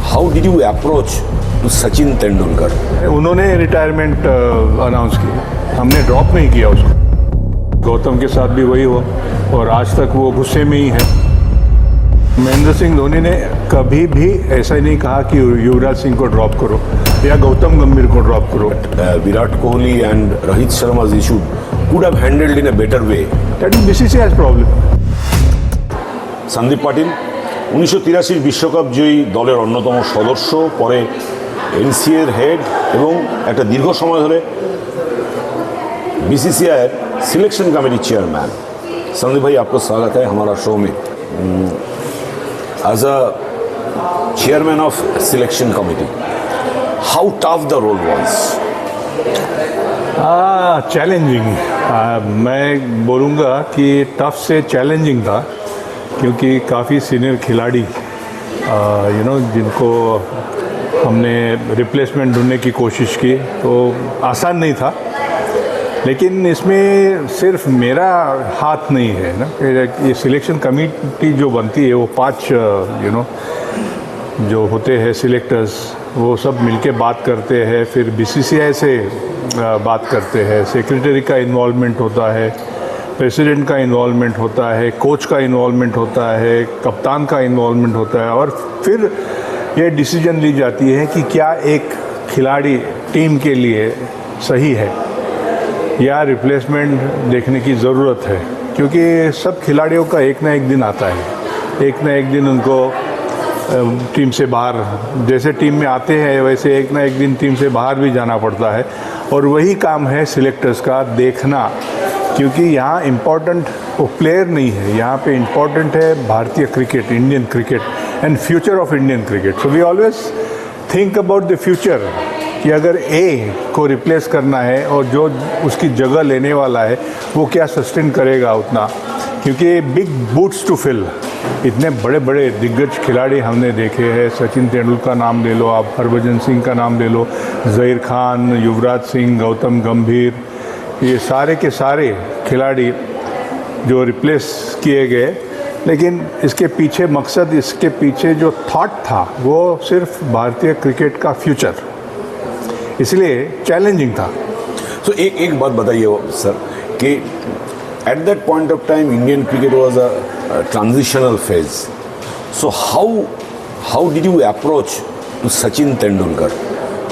How did you approach to Sachin Tendulkar? उन्होंने retirement announce की, हमने ड्रॉप नहीं किया उसको। गौतम के साथ भी वही हुआ और आज तक वो गुस्से में ही है। महेंद्र सिंह धोनी ने कभी भी ऐसा ही नहीं कहा कि युवराज सिंह को ड्रॉप करो या गौतम गंभीर को ड्रॉप करो। Virat Kohli and Rohit Sharma's issue could have handled in a better way. That is BCCI's problem. Sandeep Patil 1983 বিশ্বকাপ জয়ী দলের অন্যতম সদস্য, পরে এনসিএর হেড এবং একটা দীর্ঘ সময় ধরে BCCI selection committee chairman. Sandeep भाई, आपको स्वागत है हमारा शो में। As a chairman of selection committee, how tough the role was? Challenging, मैं बोलूँगा कि टफ से चैलेंजिंग था, क्योंकि काफ़ी सीनियर खिलाड़ी जिनको हमने रिप्लेसमेंट ढूंढने की कोशिश की, तो आसान नहीं था। लेकिन इसमें सिर्फ मेरा हाथ नहीं है ना, ये सिलेक्शन कमेटी जो बनती है वो 5 जो होते हैं सिलेक्टर्स, वो सब मिलके बात करते हैं, फिर बीसीसीआई से बात करते हैं, सेक्रेटरी का इन्वॉल्वमेंट होता है, प्रेसिडेंट का इन्वॉल्वमेंट होता है, कोच का इन्वॉल्वमेंट होता है, कप्तान का इन्वॉल्वमेंट होता है, और फिर ये डिसीजन ली जाती है कि क्या एक खिलाड़ी टीम के लिए सही है या रिप्लेसमेंट देखने की ज़रूरत है। क्योंकि सब खिलाड़ियों का एक ना एक दिन आता है, एक ना एक दिन उनको टीम से बाहर, जैसे टीम में आते हैं वैसे एक ना एक दिन टीम से बाहर भी जाना पड़ता है, और वही काम है सिलेक्टर्स का देखना। क्योंकि यहाँ इम्पोर्टेंट वो प्लेयर नहीं है, यहाँ पे इम्पोर्टेंट है भारतीय cricket, Indian cricket and future of Indian cricket. So we always think about the future कि अगर ए को रिप्लेस करना है और जो उसकी जगह लेने वाला है वो क्या सस्टेन करेगा उतना, क्योंकि बिग बूट्स टू फिल। इतने बड़े बड़े दिग्गज खिलाड़ी हमने देखे हैं, सचिन तेंदुलकर का नाम ले लो आप, हरभजन सिंह का नाम ले लो, ज़हीर खान, युवराज सिंह, गौतम गंभीर, ये सारे के सारे खिलाड़ी जो रिप्लेस किए गए। लेकिन इसके पीछे मकसद, इसके पीछे जो थॉट था वो सिर्फ भारतीय क्रिकेट का फ्यूचर, इसलिए चैलेंजिंग था। तो एक बात बताइए सर कि at that point of time Indian cricket was a transitional phase, so how did you approach to Sachin Tendulkar,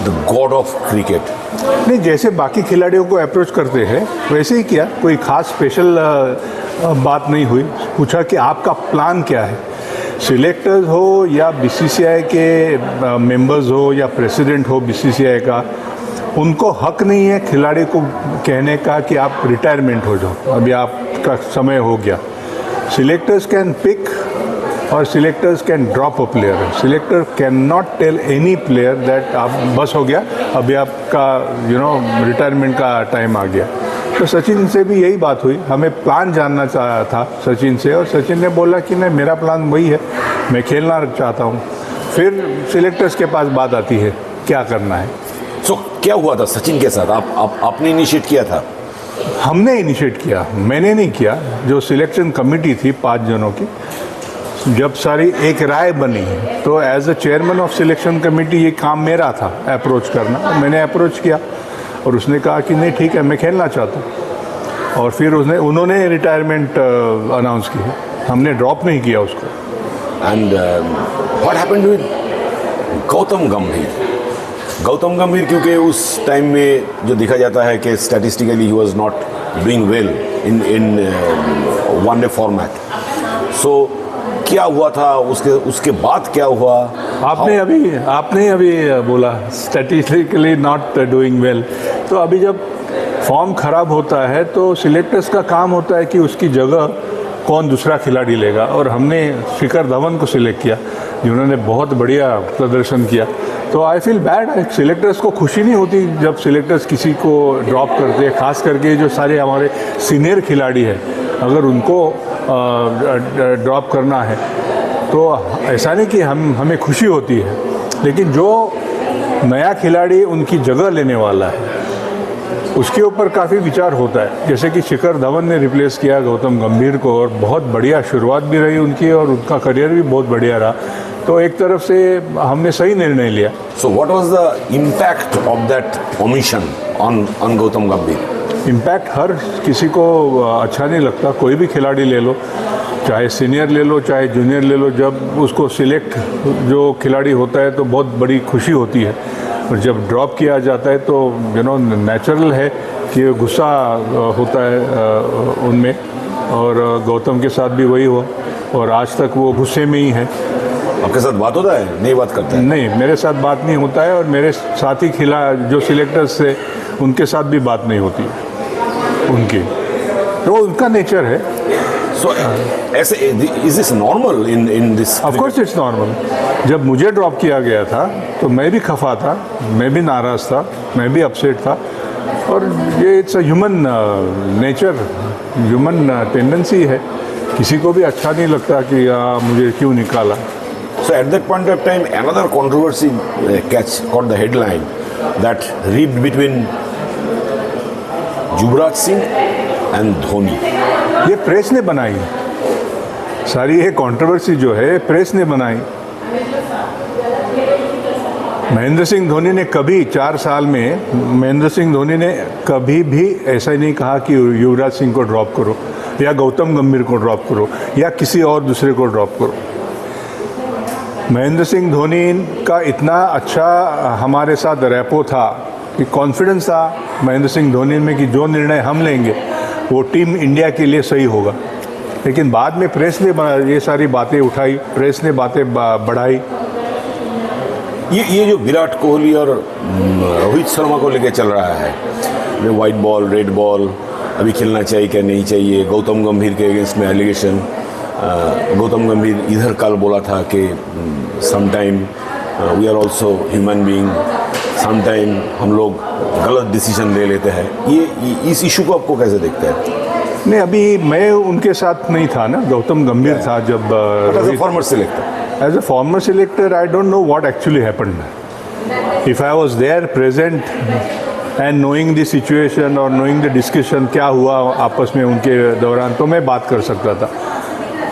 the God of cricket? नहीं, जैसे बाकी खिलाड़ियों को अप्रोच करते हैं वैसे ही किया, कोई ख़ास स्पेशल बात नहीं हुई। पूछा कि आपका प्लान क्या है, सिलेक्टर्स हो या बीसीसीआई के मेंबर्स हो या प्रेसिडेंट हो बीसीसीआई का, उनको हक नहीं है खिलाड़ी को कहने का कि आप रिटायरमेंट हो जाओ, अभी आपका समय हो गया। सिलेक्टर्स कैन पिक और selectors can drop a player. Selector can not tell any player that आप बस हो गया, अभी आपका रिटायरमेंट का टाइम आ गया। तो सचिन से भी यही बात हुई, हमें प्लान जानना चाहा था सचिन से, और सचिन ने बोला कि नहीं, मेरा प्लान वही है, मैं खेलना चाहता हूँ। फिर सिलेक्टर्स के पास बात आती है क्या करना है। सो क्या हुआ था सचिन के साथ? आपने इनिशिएट किया था? हमने इनिशिएट किया, मैंने नहीं किया। जो सिलेक्शन कमेटी थी 5 जनों की, जब सारी एक राय बनी तो as a chairman of selection committee ये काम मेरा था अप्रोच करना। मैंने अप्रोच किया और उसने कहा कि नहीं ठीक है, मैं खेलना चाहता हूँ, और फिर उन्होंने रिटायरमेंट अनाउंस की, हमने ड्रॉप नहीं किया उसको। And what happened with Gautam गंभीर? गौतम गंभीर क्योंकि उस टाइम में जो देखा जाता है कि statistically he was not doing well in one day format, so क्या हुआ था उसके बाद क्या हुआ? आपने अभी बोला स्टैटिस्टिकली नॉट डूइंग वेल, तो अभी जब फॉर्म ख़राब होता है तो सिलेक्टर्स का काम होता है कि उसकी जगह कौन दूसरा खिलाड़ी लेगा, और हमने शिखर धवन को सिलेक्ट किया जिन्होंने बहुत बढ़िया प्रदर्शन किया। तो आई फील बैड, सिलेक्टर्स को खुशी नहीं होती जब सिलेक्टर्स किसी को ड्रॉप करते हैं, ख़ास करके जो सारे हमारे सीनियर खिलाड़ी हैं, अगर उनको ड्रॉप करना है तो ऐसा नहीं कि हमें खुशी होती है, लेकिन जो नया खिलाड़ी उनकी जगह लेने वाला है उसके ऊपर काफ़ी विचार होता है। जैसे कि शिखर धवन ने रिप्लेस किया गौतम गंभीर को, और बहुत बढ़िया शुरुआत भी रही उनकी और उनका करियर भी बहुत बढ़िया रहा। तो एक तरफ से हमने सही निर्णय लिया। So what was the impact of that omission on Gautam Gambhir? Impact हर किसी को अच्छा नहीं लगता, कोई भी खिलाड़ी ले लो, चाहे सीनियर ले लो चाहे जूनियर ले लो, जब उसको सिलेक्ट जो खिलाड़ी होता है तो बहुत बड़ी खुशी होती है, और जब ड्रॉप किया जाता है तो नेचुरल है कि गुस्सा होता है उनमें, और गौतम के साथ भी वही हुआ, और आज तक वो गुस्से में ही है। आपके साथ बात होता है? नहीं बात करते हैं? नहीं, मेरे साथ बात नहीं होता है, और मेरे साथी जो सिलेक्टर्स थे उनके साथ भी बात नहीं होती है उनकी, तो उनका नेचर है। So ऐसे is this normal in this? Of course it's normal. जब मुझे ड्रॉप किया गया था तो मैं भी खफा था, मैं भी नाराज़ था, मैं भी अपसेट था, और ये it's a human nature, human tendency है। किसी को भी अच्छा नहीं लगता कि मुझे क्यों निकाला। So at that point of time, another controversy caught the headline that ripped between Yuvraj Singh and Dhoni. ये प्रेस ने बनाई सारी, ये कंट्रोवर्सी जो है प्रेस ने बनाई। महेंद्र सिंह धोनी ने कभी 4 साल में महेंद्र सिंह धोनी ने कभी भी ऐसा ही नहीं कहा कि युवराज सिंह को ड्रॉप करो या गौतम गंभीर को ड्रॉप करो या किसी और दूसरे को ड्रॉप करो। महेंद्र सिंह धोनी का इतना अच्छा हमारे साथ रैपो था कि कॉन्फिडेंस था महेंद्र सिंह धोनी में कि जो निर्णय हम लेंगे वो टीम इंडिया के लिए सही होगा। लेकिन बाद में प्रेस ने ये सारी बातें उठाई, प्रेस ने बातें बढ़ाई। ये जो विराट कोहली और रोहित शर्मा को लेके चल रहा है, वाइट बॉल रेड बॉल अभी खेलना चाहिए क्या नहीं चाहिए, गौतम गंभीर के अगेंस्ट में एलिगेशन। गौतम गंभीर इधर कल बोला था कि sometime we are also human being, sometime हम लोग गलत डिसीजन ले लेते हैं। ये इस इशू को आपको कैसे देखते हैं? नहीं, अभी मैं उनके साथ नहीं था ना, गौतम गंभीर था जब as a former selector. As a former selector, I don't know what actually happened. If I was there present and knowing the situation or knowing the discussion क्या हुआ आपस में उनके दौरान, तो मैं बात कर सकता था।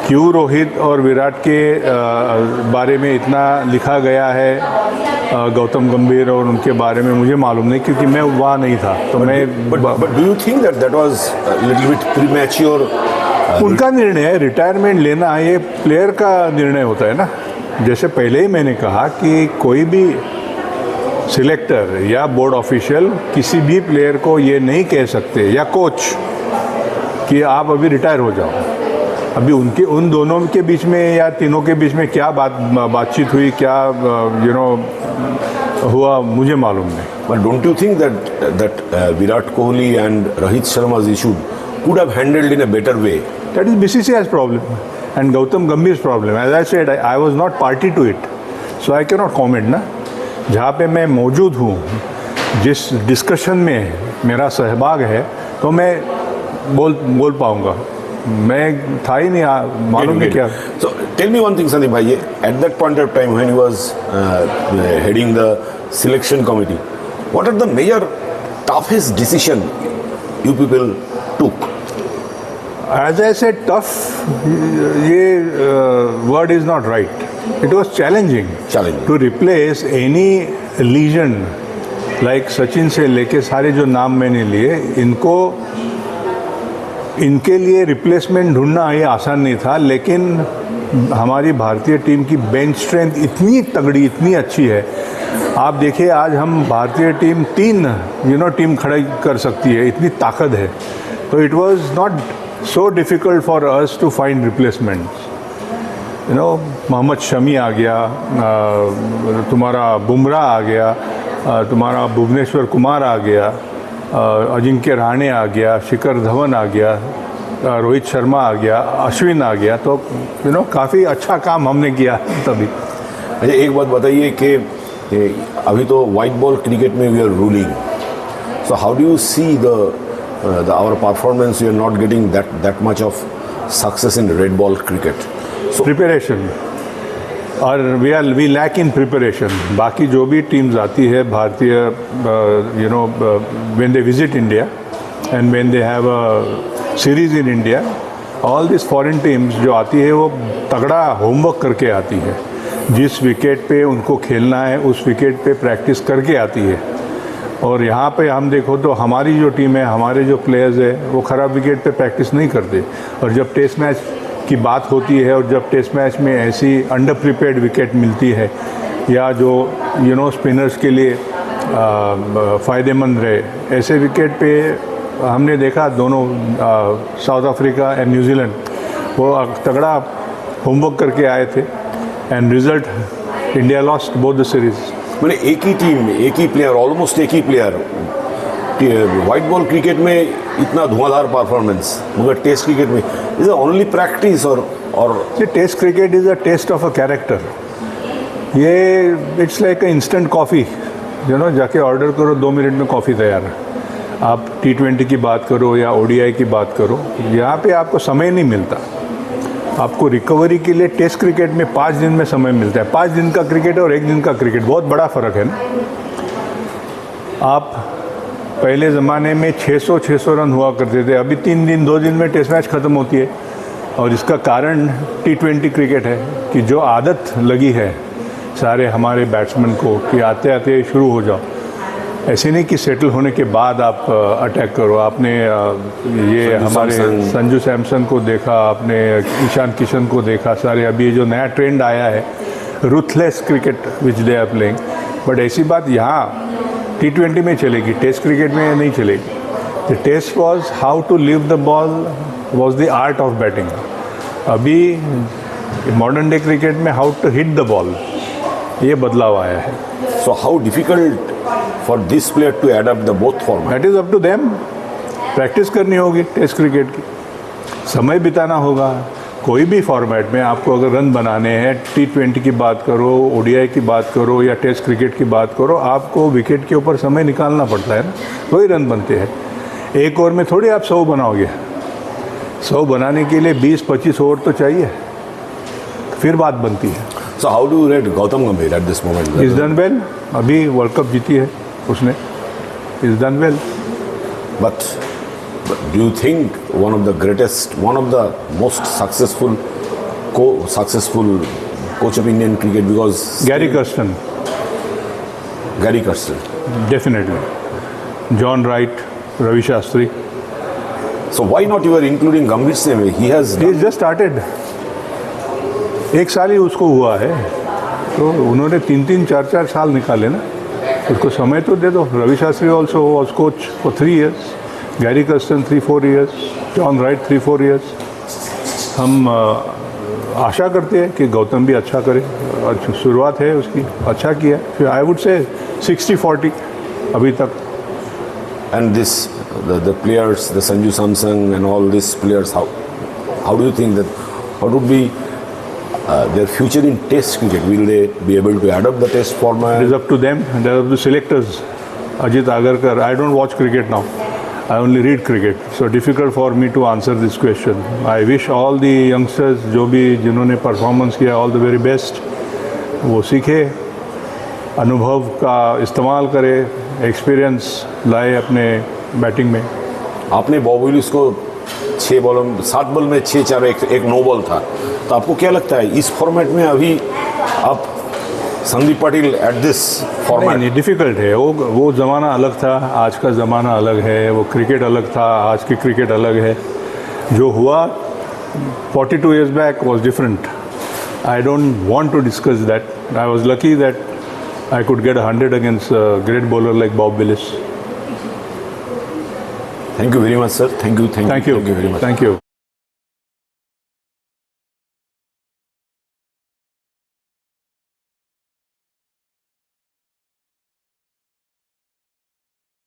क्यों रोहित और विराट के बारे में इतना लिखा गया है गौतम गंभीर और उनके बारे में मुझे मालूम नहीं, क्योंकि मैं वहाँ नहीं था। तो but do you think that was a little bit premature? उनका निर्णय है, रिटायरमेंट लेना ये प्लेयर का निर्णय होता है ना। जैसे पहले ही मैंने कहा कि कोई भी सिलेक्टर या बोर्ड ऑफिशियल किसी भी प्लेयर को ये नहीं कह सकते या कोच कि आप अभी रिटायर हो जाओ। अभी उन दोनों के बीच में या तीनों के बीच में क्या बातचीत हुई, क्या हुआ, मुझे मालूम नहीं। But don't you think that Virat Kohli and Rohit Sharma's issue could have handled in a better way? That is BCCI's problem and Gautam Gambhir's problem. As I said, I was not party to it, so I cannot comment ना। जहाँ पे मैं मौजूद हूँ, जिस discussion में मेरा सहभाग है, तो मैं बोल पाऊँगा। मैं था ही नहीं, मालूम नहीं क्या। So tell me one thing, Sandeep bhai, at that point of time when he was heading the selection committee, what are the major toughest decision you people took? As I said, tough, ये word is not right. It was challenging to replace any legend like Sachin से लेके सारे जो नाम मैंने लिए, इनके लिए रिप्लेसमेंट ढूंढना ये आसान नहीं था। लेकिन हमारी भारतीय टीम की बेंच स्ट्रेंथ इतनी तगड़ी, इतनी अच्छी है। आप देखिए आज हम भारतीय टीम 3 टीम खड़ी कर सकती है, इतनी ताकत है। तो it was not so difficult for us to find replacements. Mohammed Shami आ गया, तुम्हारा बुमराह आ गया, तुम्हारा भुवनेश्वर कुमार आ गया, अजिंक्य रहाणे आ गया, शिखर धवन आ गया, रोहित शर्मा आ गया, अश्विन आ गया। तो काफ़ी अच्छा काम हमने किया तभी। अच्छा, एक बात बताइए कि अभी तो वाइट बॉल क्रिकेट में we are ruling, so how do you see our performance? We are not getting that much of success in red ball cricket. So preparation, और we lack in preparation. बाकी जो भी teams आती है भारतीय, when they visit India and when they have a series in India, all these foreign teams जो आती है वो तगड़ा होमवर्क करके आती है। जिस विकेट पे उनको खेलना है उस विकेट पे प्रैक्टिस करके आती है। और यहाँ पे हम देखो तो हमारी जो टीम है, हमारे जो प्लेयर्स है, वो ख़राब विकेट पे प्रैक्टिस नहीं करते। और जब टेस्ट मैच की बात होती है और जब टेस्ट मैच में ऐसी अंडर प्रिपेयर्ड विकेट मिलती है या जो स्पिनर्स के लिए फ़ायदेमंद रहे, ऐसे विकेट पे हमने देखा दोनों साउथ अफ्रीका एंड न्यूजीलैंड वो तगड़ा होमवर्क करके आए थे and result India lost both the series. मैंने एक ही टीम में एक ही प्लेयर, ऑलमोस्ट एक ही प्लेयर, वाइट बॉल क्रिकेट में इतना धुआंधार परफॉर्मेंस, मगर टेस्ट क्रिकेट में इज ओनली प्रैक्टिस। और ये test cricket is a test of a character. ये it's like a instant coffee, जाके ऑर्डर करो 2 मिनट में कॉफ़ी तैयार है। आप T20 की बात करो या ODI की बात करो, यहाँ पे आपको समय नहीं मिलता। आपको रिकवरी के लिए टेस्ट क्रिकेट में 5 दिन में समय मिलता है। 5 दिन का क्रिकेट और 1 दिन का क्रिकेट बहुत बड़ा फ़र्क है ना। आप पहले ज़माने में 600 रन हुआ करते थे, अभी 3 दिन 2 दिन में टेस्ट मैच ख़त्म होती है। और इसका कारण T20 क्रिकेट है कि जो आदत लगी है सारे हमारे बैट्समैन को कि आते आते शुरू हो जाओ। ऐसे नहीं कि सेटल होने के बाद आप अटैक करो। आपने ये हमारे संजू सैमसन को देखा, आपने ईशान किशन को देखा, सारे अभी जो नया ट्रेंड आया है ruthless cricket which they are playing. But ऐसी बात यहाँ T20 में चलेगी, टेस्ट क्रिकेट में नहीं चलेगी। The test was how to leave the ball was the art of batting. अभी मॉडर्न डे क्रिकेट में how to hit the ball, ये बदलाव आया है। So how difficult for this player to adapt the both format? That is up to them. Practice करनी होगी test cricket की, समय बिताना होगा। कोई भी फॉर्मेट में आपको अगर रन बनाने हैं, T20 की बात करो, ODI की बात करो या टेस्ट क्रिकेट की बात करो, आपको विकेट के ऊपर समय निकालना पड़ता है ना, वही रन बनते हैं। एक ओवर में थोड़ी आप 100 बनाओगे। 100 बनाने के लिए 20-25 ओवर तो चाहिए, फिर बात बनती है। So how do you rate Gautam Gambhir at this moment? He's done well. अभी वर्ल्ड कप जीती है उसने। He's done well. But do you think one of the greatest, one of the most successful coach of Indian cricket, because Gary Kirsten. Gary Kirsten. Definitely. John Wright, Ravi Shastri. So why not you are including Gambhir's name? He has just started. 1 साल ही उसको हुआ है, तो उन्होंने 3-3, 4-4 साल निकाले ना, उसको समय तो दे दो। Ravi Shastri also was coach for 3 years, Gary Kirsten 3-4 years, John Wright 3-4 years। हम आशा करते हैं कि गौतम भी अच्छा करे, और शुरुआत है उसकी, अच्छा किया। फिर आई वुड से 60-40 अभी तक। and this the players, the Sanju Samson and all these players, how do you think that what would be their future in test cricket? Will they be able to adopt the test format? It is up to them, and they are the selectors. Ajit Agarkar, I don't watch cricket now, I only read cricket, so difficult for me to answer this question. I wish all the youngsters जो भी जिन्होंने performance किया, all the very best। वो सीखे, अनुभव का इस्तेमाल करे, एक्सपीरियंस लाए अपने बैटिंग में। आपने बॉब विलिस को 7 बॉल में 6-4 एक नो बॉल था, तो आपको क्या लगता है इस फॉर्मेट में अभी आप Sandeep Patil at this format? नहीं, डिफ़िकल्ट है। वो ज़माना अलग था, आज का ज़माना अलग है। वो क्रिकेट अलग था, आज की क्रिकेट अलग है। जो हुआ 42 years back was different. I don't want to discuss that. I was lucky that I could get 100 against a great bowler like Bob Willis. Thank you very much, sir. Thank you very much. Thank you.